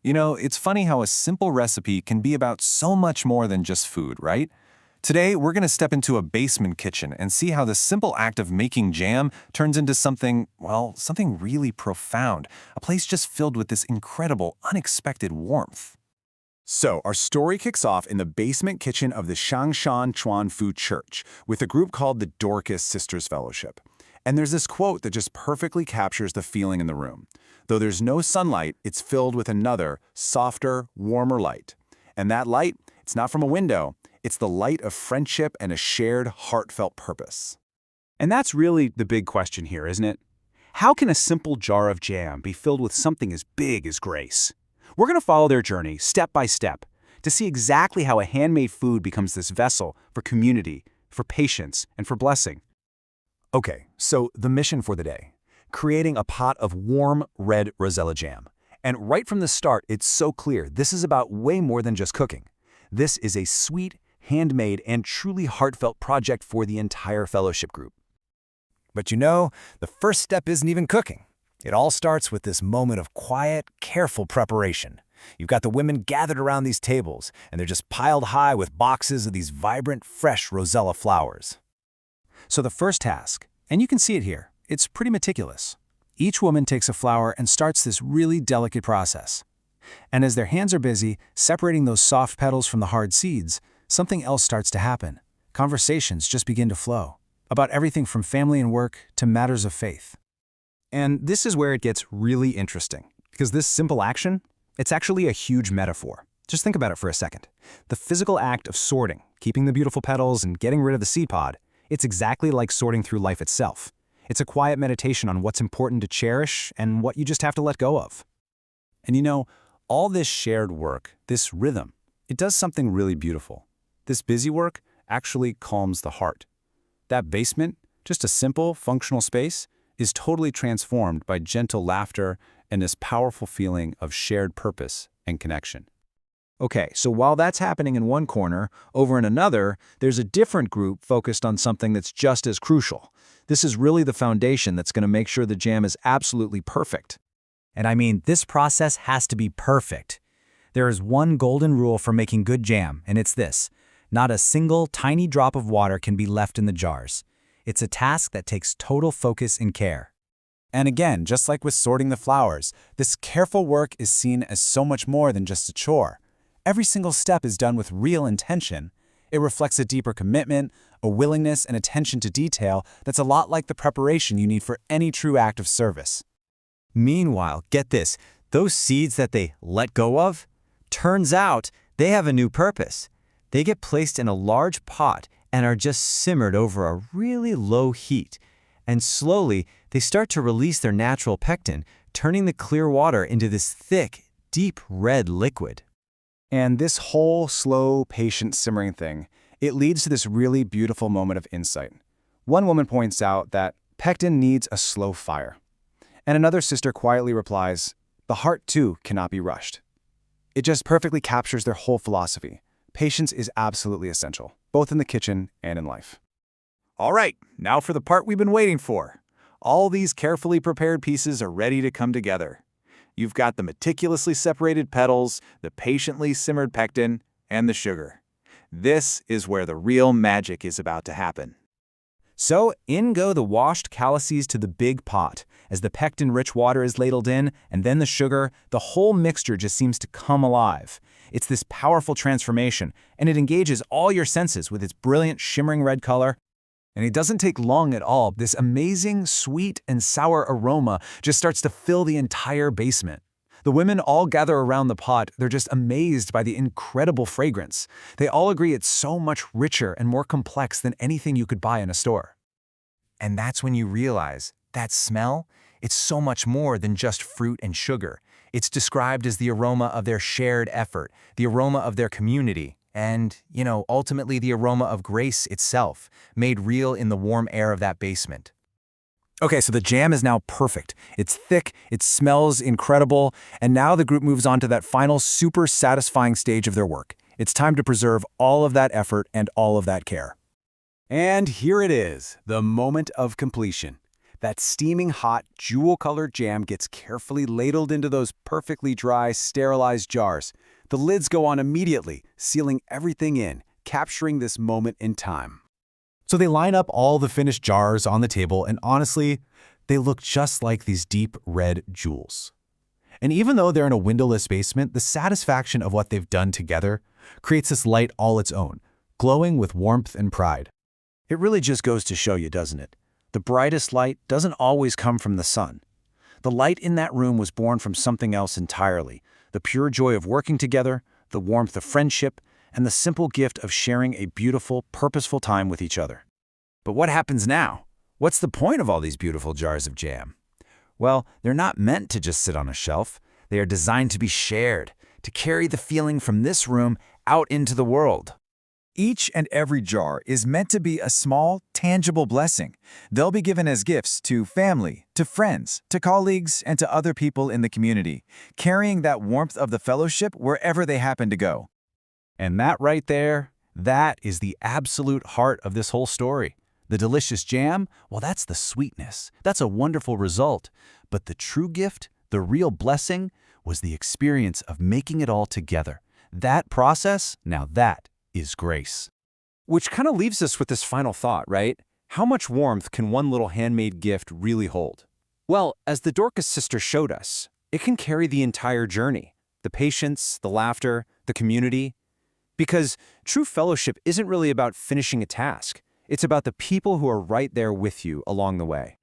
You know, it's funny how a simple recipe can be about so much more than just food, right? Today, we're going to step into a basement kitchen and see how the simple act of making jam turns into something, well, something really profound, a place just filled with this incredible, unexpected warmth. So, our story kicks off in the basement kitchen of the Shangshan Chuan Fu Church with a group called the Dorcas Sisters Fellowship. And there's this quote that just perfectly captures the feeling in the room. Though there's no sunlight, it's filled with another, softer, warmer light. And that light, it's not from a window, it's the light of friendship and a shared, heartfelt purpose. And that's really the big question here, isn't it? How can a simple jar of jam be filled with something as big as grace? We're going to follow their journey step by step to see exactly how a handmade food becomes this vessel for community, for patience, and for blessing. Okay, so the mission for the day: creating a pot of warm red rosella jam. And right from the start, it's so clear this is about way more than just cooking. This is a sweet, handmade, and truly heartfelt project for the entire fellowship group. But you know, the first step isn't even cooking. It all starts with this moment of quiet, careful preparation. You've got the women gathered around these tables, and they're just piled high with boxes of these vibrant, fresh rosella flowers. So the first task, and you can see it here, it's pretty meticulous. Each woman takes a flower and starts this really delicate process. And as their hands are busy separating those soft petals from the hard seeds, something else starts to happen. Conversations just begin to flow, about everything from family and work to matters of faith. And this is where it gets really interesting, because this simple action, it's actually a huge metaphor. Just think about it for a second. The physical act of sorting, keeping the beautiful petals and getting rid of the seed pod, it's exactly like sorting through life itself. It's a quiet meditation on what's important to cherish and what you just have to let go of. And you know, all this shared work, this rhythm, it does something really beautiful. This busy work actually calms the heart. That basement, just a simple, functional space, is totally transformed by gentle laughter and this powerful feeling of shared purpose and connection. Okay, so while that's happening in one corner, over in another, there's a different group focused on something that's just as crucial. This is really the foundation that's going to make sure the jam is absolutely perfect. And I mean, this process has to be perfect. There is one golden rule for making good jam, and it's this: not a single tiny drop of water can be left in the jars. It's a task that takes total focus and care. And again, just like with sorting the flowers, this careful work is seen as so much more than just a chore. Every single step is done with real intention. It reflects a deeper commitment, a willingness and attention to detail that's a lot like the preparation you need for any true act of service. Meanwhile, get this, those seeds that they let go of, turns out they have a new purpose. They get placed in a large pot and are just simmered over a really low heat. And slowly, they start to release their natural pectin, turning the clear water into this thick, deep red liquid. And this whole slow, patient simmering thing, it leads to this really beautiful moment of insight. One woman points out that pectin needs a slow fire. And another sister quietly replies, the heart too cannot be rushed. It just perfectly captures their whole philosophy. Patience is absolutely essential, both in the kitchen and in life. All right, now for the part we've been waiting for. All these carefully prepared pieces are ready to come together. You've got the meticulously separated petals, the patiently simmered pectin, and the sugar. This is where the real magic is about to happen. So in go the washed calices to the big pot. As the pectin-rich water is ladled in, and then the sugar, the whole mixture just seems to come alive. It's this powerful transformation, and it engages all your senses with its brilliant, shimmering red color. And it doesn't take long at all. This amazing sweet and sour aroma just starts to fill the entire basement. The women all gather around the pot. They're just amazed by the incredible fragrance. They all agree it's so much richer and more complex than anything you could buy in a store. And that's when you realize that smell, it's so much more than just fruit and sugar. It's described as the aroma of their shared effort, the aroma of their community, and, you know, ultimately the aroma of grace itself, made real in the warm air of that basement. Okay, so the jam is now perfect. It's thick, it smells incredible, and now the group moves on to that final super satisfying stage of their work. It's time to preserve all of that effort and all of that care. And here it is, the moment of completion. That steaming hot, jewel-colored jam gets carefully ladled into those perfectly dry, sterilized jars. The lids go on immediately, sealing everything in, capturing this moment in time. So they line up all the finished jars on the table, and honestly, they look just like these deep red jewels. And even though they're in a windowless basement, the satisfaction of what they've done together creates this light all its own, glowing with warmth and pride. It really just goes to show you, doesn't it? The brightest light doesn't always come from the sun. The light in that room was born from something else entirely, the pure joy of working together, the warmth of friendship, and the simple gift of sharing a beautiful, purposeful time with each other. But what happens now? What's the point of all these beautiful jars of jam? Well, they're not meant to just sit on a shelf. They are designed to be shared, to carry the feeling from this room out into the world. Each and every jar is meant to be a small, tangible blessing. They'll be given as gifts to family, to friends, to colleagues, and to other people in the community, carrying that warmth of the fellowship wherever they happen to go. And that right there, that is the absolute heart of this whole story. The delicious jam, well, that's the sweetness. That's a wonderful result. But the true gift, the real blessing, was the experience of making it all together. That process, now that is grace. Which kind of leaves us with this final thought, right? How much warmth can one little handmade gift really hold? Well, as the Dorcas sister showed us, it can carry the entire journey. The patience, the laughter, the community. Because true fellowship isn't really about finishing a task. It's about the people who are right there with you along the way.